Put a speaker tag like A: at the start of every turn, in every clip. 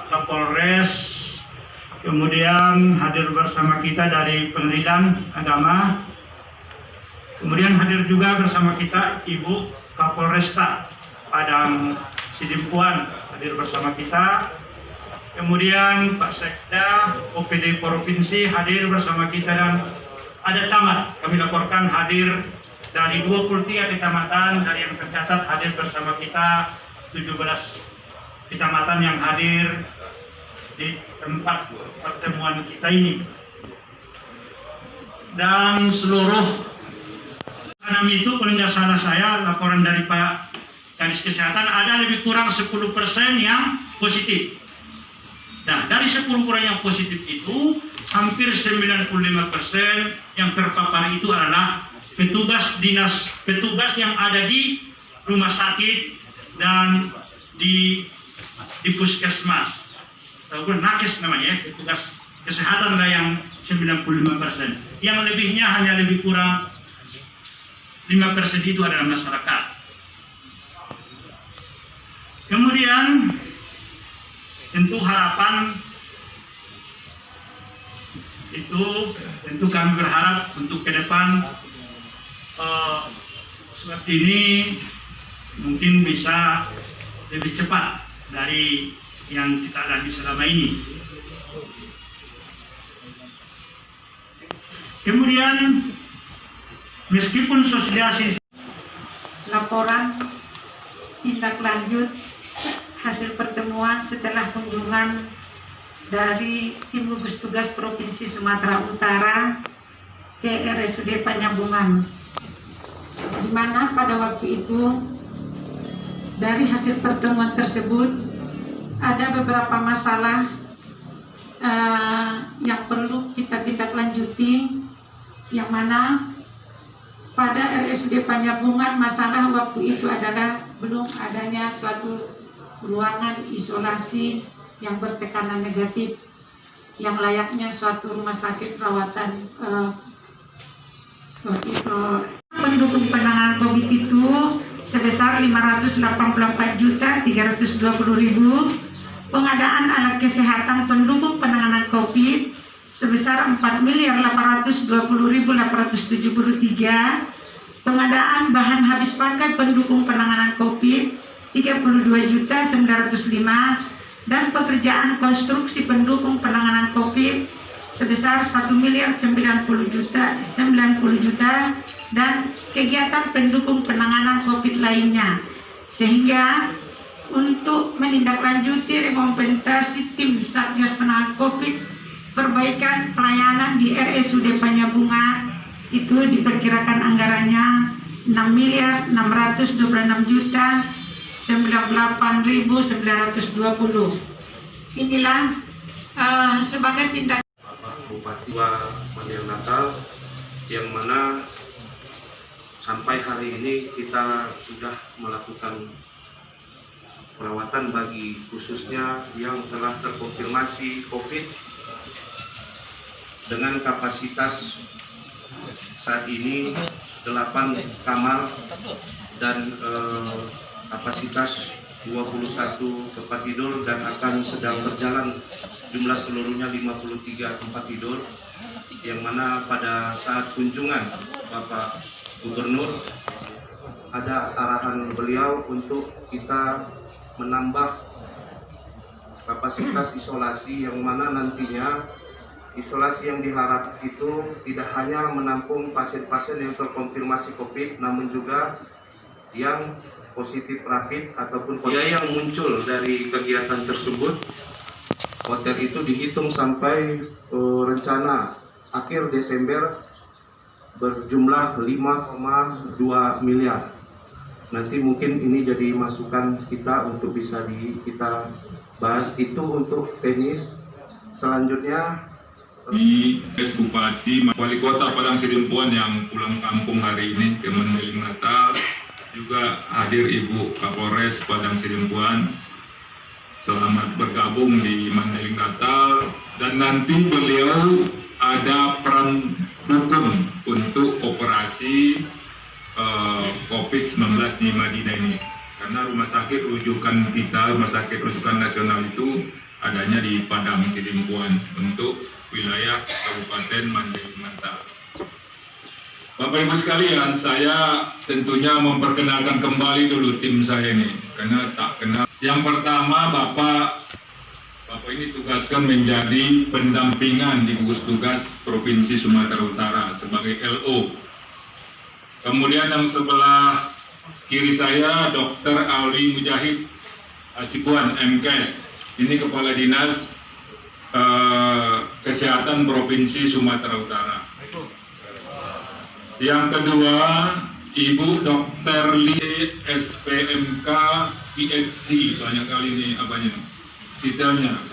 A: Kapolres, kemudian hadir bersama kita dari Pengadilan Agama, kemudian hadir juga bersama kita Ibu Kapolresta Padang Sidimpuan hadir bersama kita, kemudian Pak Sekda OPD Provinsi hadir bersama kita, dan ada camat kami laporkan hadir dari 23 kecamatan, dari yang tercatat hadir bersama kita 17 kecamatan yang hadir di tempat pertemuan kita ini. Dan seluruh enam itu, penjelasan saya, laporan dari Pak Kadis Kesehatan, ada lebih kurang 10% yang positif. Nah, dari 10% yang positif itu, hampir 95% yang terpapar itu adalah petugas dinas, petugas yang ada di rumah sakit dan di puskesmas. Ataupun nakes namanya, petugas kesehatan lah yang 95%. Yang lebihnya hanya lebih kurang 5% itu adalah masyarakat. Kemudian tentu harapan itu, tentu kami berharap untuk ke depan seperti ini mungkin bisa lebih cepat dari yang kita alami selama ini. Kemudian meskipun sosialisasi
B: laporan tindak lanjut hasil pertemuan setelah kunjungan dari tim gugus tugas Provinsi Sumatera Utara ke RSUD Penyambungan, di mana pada waktu itu dari hasil pertemuan tersebut ada beberapa masalah yang perlu kita tindak lanjuti, yang mana pada RSUD Penyambungan masalah waktu itu adalah belum adanya suatu ruangan isolasi yang bertekanan negatif yang layaknya suatu rumah sakit perawatan pendukung penanganan COVID itu sebesar 584.320.000, pengadaan alat kesehatan pendukung penanganan COVID sebesar 4.820.873, pengadaan bahan habis pakai pendukung penanganan COVID 32.905, dan pekerjaan konstruksi pendukung penanganan COVID sebesar 1.090.000, dan kegiatan pendukung penanganan COVID lainnya. Sehingga untuk menindaklanjuti rekomendasi tim Satgas Penanganan COVID, perbaikan pelayanan di RSUD Penyambungan itu diperkirakan anggarannya 6.698.920. Inilah sebagai tindak
C: Bupati Mandiang Natal, yang mana sampai hari ini kita sudah melakukan perawatan bagi khususnya yang telah terkonfirmasi COVID dengan kapasitas saat ini 8 kamar dan kapasitas 21 tempat tidur, dan akan sedang berjalan jumlah seluruhnya 53 tempat tidur, yang mana pada saat kunjungan Bapak Gubernur ada arahan beliau untuk kita menambah kapasitas isolasi, yang mana nantinya isolasi yang diharap itu tidak hanya menampung pasien-pasien yang terkonfirmasi COVID, namun juga yang positif rapid ataupun biaya yang muncul dari kegiatan tersebut. Hotel itu dihitung sampai rencana akhir Desember berjumlah 5,2 miliar. Nanti mungkin ini jadi masukan kita untuk bisa kita bahas itu untuk teknis. Selanjutnya
D: di Bupati Wali Kota Padang Sidimpuan yang pulang kampung hari ini ke Mandiang Natal, juga hadir Ibu Kapolres Padang Sidempuan. Selamat bergabung di Mandailing Natal, dan nanti beliau ada peran hukum untuk operasi COVID-19 di Madinah ini. Karena rumah sakit rujukan kita, rumah sakit rujukan nasional itu adanya di Padang Sidempuan untuk wilayah Kabupaten Mandailing Natal. Bapak Ibu sekalian, saya tentunya memperkenalkan kembali dulu tim saya ini, karena tak kenal. Yang pertama, Bapak ini tugaskan menjadi pendampingan di gugus tugas Provinsi Sumatera Utara sebagai LO. Kemudian yang sebelah kiri saya, Dr. Alwi Mujahid Hasibuan, MKes. Ini Kepala Dinas Kesehatan Provinsi Sumatera Utara. Yang kedua, Ibu Dr. Lee SPMK PhD, banyak kali ini apanya titelnya,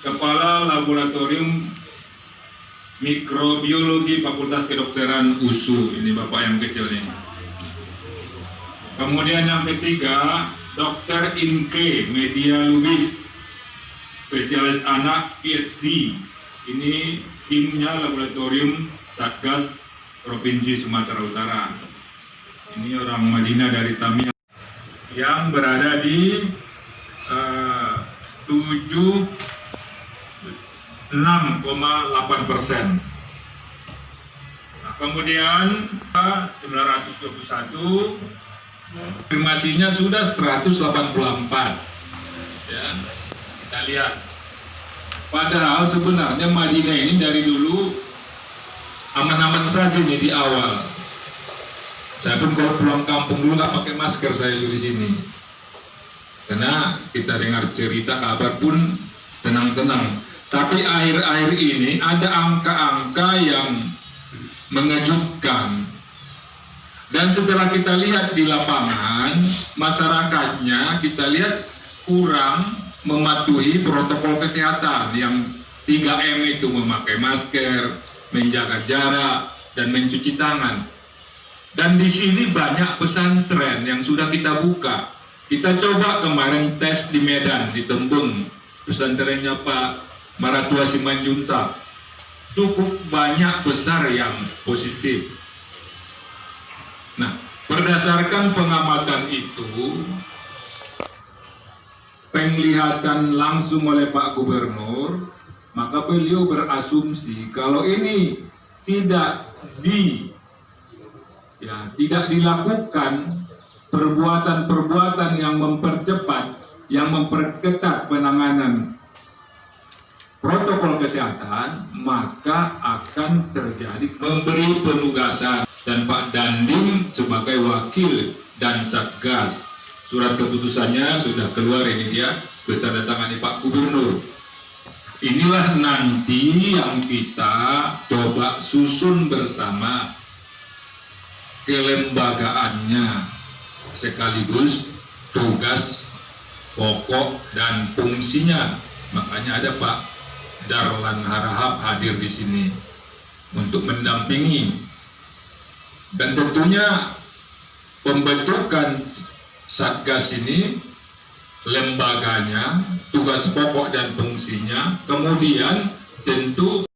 D: Kepala Laboratorium Mikrobiologi Fakultas Kedokteran USU. Ini Bapak yang kecil ini. Kemudian yang ketiga, Dr. Inke Media Lubis, spesialis anak PhD. Ini timnya Laboratorium Satgas Provinsi Sumatera Utara. Ini orang Madinah dari Tamiang yang berada di 76,8%. Nah, kemudian 921, konfirmasinya sudah 184. Ya, kita lihat. Padahal sebenarnya Madinah ini dari dulu aman-aman saja nih di awal. Saya pun kalau pulang kampung dulu nggak pakai masker saya di sini. Karena kita dengar cerita kabar pun tenang-tenang. Tapi akhir-akhir ini ada angka-angka yang mengejutkan. Dan setelah kita lihat di lapangan, masyarakatnya kita lihat kurang mematuhi protokol kesehatan yang 3M itu, memakai masker, menjaga jarak, dan mencuci tangan. Dan di sini banyak pesantren yang sudah kita buka. Kita coba kemarin tes di Medan, di Tembung, pesantrennya Pak Maratua Simanjuntak. Cukup banyak besar yang positif. Nah, berdasarkan pengamatan itu, penglihatan langsung oleh Pak Gubernur, maka beliau berasumsi kalau ini tidak dilakukan perbuatan-perbuatan yang mempercepat, yang memperketat penanganan protokol kesehatan, maka akan terjadi memberi penugasan. Dan Pak Dandim sebagai wakil dan Satgas, surat keputusannya sudah keluar, ini dia, bertandatangani Pak Gubernur. Inilah nanti yang kita coba susun bersama kelembagaannya, sekaligus tugas pokok dan fungsinya. Makanya ada Pak Darlan Harahap hadir di sini untuk mendampingi. Dan tentunya pembentukan Satgas ini, lembaganya, tugas pokok dan fungsinya, kemudian tentu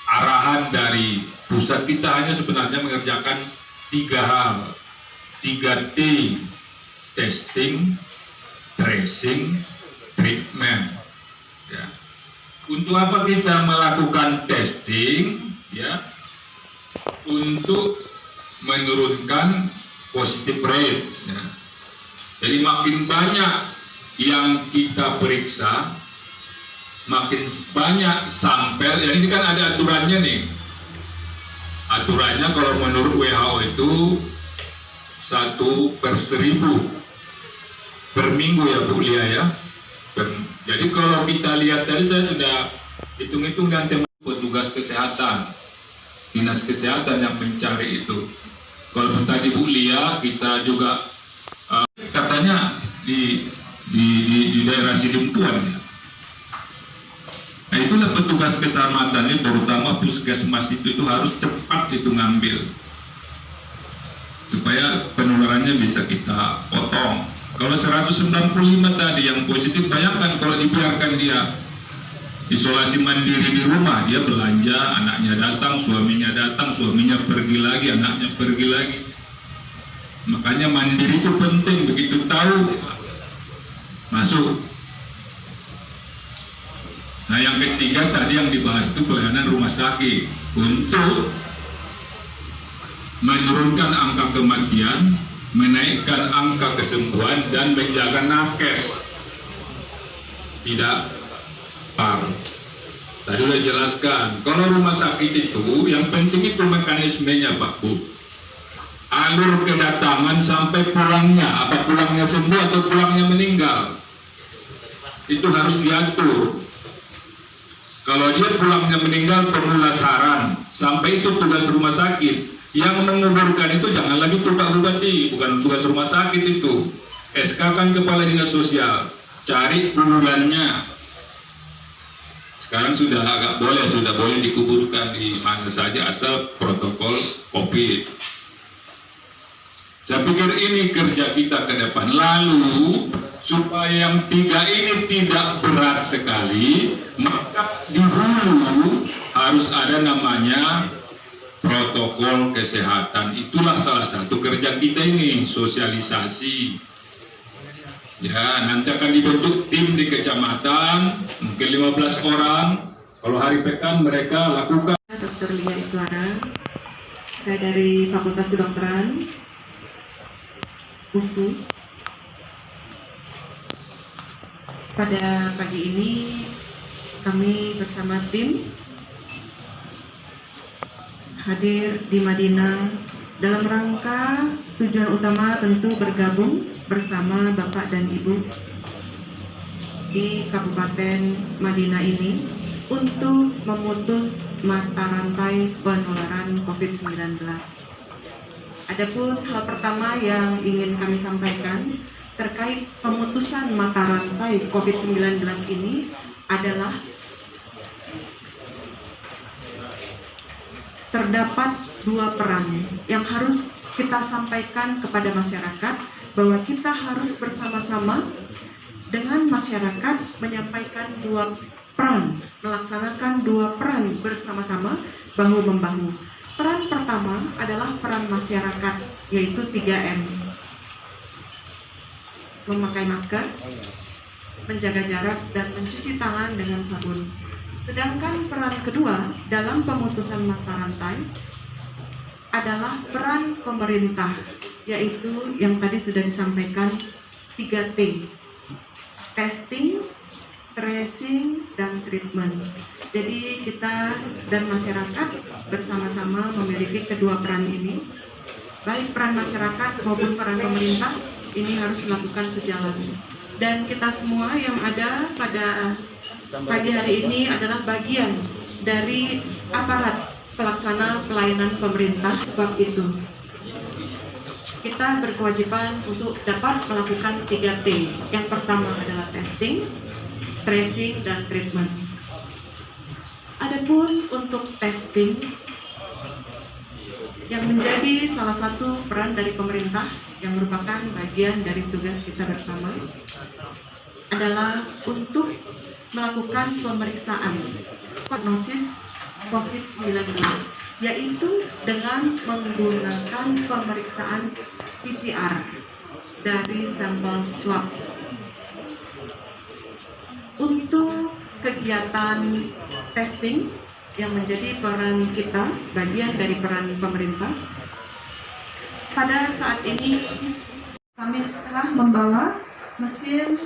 D: arahan dari pusat. Kita hanya sebenarnya mengerjakan 3 hal, 3T, testing, tracing, treatment. Ya. Untuk apa kita melakukan testing? Ya, untuk menurunkan positive rate. Ya. Jadi makin banyak yang kita periksa, makin banyak sampel. Ya, ini kan ada aturannya nih. Aturannya kalau menurut WHO itu 1/1000 per minggu ya Bu Lia ya. Jadi kalau kita lihat tadi, saya sudah hitung-hitung dan petugas kesehatan, dinas kesehatan yang mencari itu. Kalau tadi Bu Lia, kita juga katanya di daerah Sidempuan ya. Nah, itulah petugas keselamatan ini, terutama puskesmas itu harus cepat itu ngambil. supaya penularannya bisa kita potong. Kalau 195 tadi yang positif, bayangkan kalau dibiarkan dia isolasi mandiri di rumah, dia belanja, anaknya datang, suaminya pergi lagi, anaknya pergi lagi. Makanya mandiri itu penting, begitu tahu masuk. Nah, yang ketiga tadi yang dibahas itu pelayanan rumah sakit untuk menurunkan angka kematian, menaikkan angka kesembuhan, dan menjaga nakes tidak par. Tadi sudah jelaskan, kalau rumah sakit itu yang penting itu mekanismenya Pak Bu, alur kedatangan sampai pulangnya, apa pulangnya sembuh atau pulangnya meninggal, itu harus diatur. Kalau dia pulangnya meninggal pemulasaran, sampai itu tugas rumah sakit. Yang menguburkan itu jangan lagi Pak Bupati, bukan tugas rumah sakit itu. SK kan Kepala Dinas Sosial, cari kuburannya. Sekarang sudah agak boleh, sudah boleh dikuburkan di mana saja asal protokol COVID. Saya pikir ini kerja kita ke depan. Lalu supaya yang tiga ini tidak berat sekali, maka di hulu harus ada namanya protokol kesehatan. Itulah salah satu kerja kita ini, sosialisasi. Ya, nanti akan dibentuk tim di kecamatan, mungkin 15 orang. Kalau hari pekan mereka lakukan.
E: Dr. Lia Iswara, saya dari Fakultas Kedokteran USU. Pada pagi ini kami bersama tim hadir di Madinah dalam rangka tujuan utama tentu bergabung bersama Bapak dan Ibu di Kabupaten Madinah ini untuk memutus mata rantai penularan COVID-19. Adapun hal pertama yang ingin kami sampaikan terkait pemutusan mata rantai COVID-19 ini adalah terdapat dua peran yang harus kita sampaikan kepada masyarakat, bahwa kita harus bersama-sama dengan masyarakat menyampaikan dua peran, melaksanakan dua peran bersama-sama, bahu-membahu. Peran pertama adalah peran masyarakat, yaitu 3M. Memakai masker, menjaga jarak, dan mencuci tangan dengan sabun. Sedangkan peran kedua dalam pemutusan mata rantai adalah peran pemerintah, yaitu yang tadi sudah disampaikan 3T, testing, tracing, dan treatment. Jadi kita dan masyarakat bersama-sama memiliki kedua peran ini, baik peran masyarakat maupun peran pemerintah ini harus melakukan sejalan. Dan kita semua yang ada pada pagi hari ini adalah bagian dari aparat pelaksana pelayanan pemerintah. Sebab itu kita berkewajiban untuk dapat melakukan 3T. Yang pertama adalah testing, tracing, dan treatment. Adapun untuk testing, yang menjadi salah satu peran dari pemerintah yang merupakan bagian dari tugas kita bersama adalah untuk melakukan pemeriksaan prognosis COVID-19, yaitu dengan menggunakan pemeriksaan PCR dari sampel swab. Untuk kegiatan testing yang menjadi peran kita, bagian dari peran pemerintah, pada saat ini kami telah membawa mesin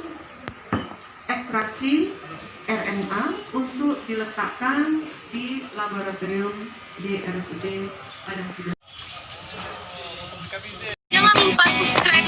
E: ekstraksi RNA untuk diletakkan di laboratorium di RSUD Padang Sidemaya.
F: Jangan lupa subscribe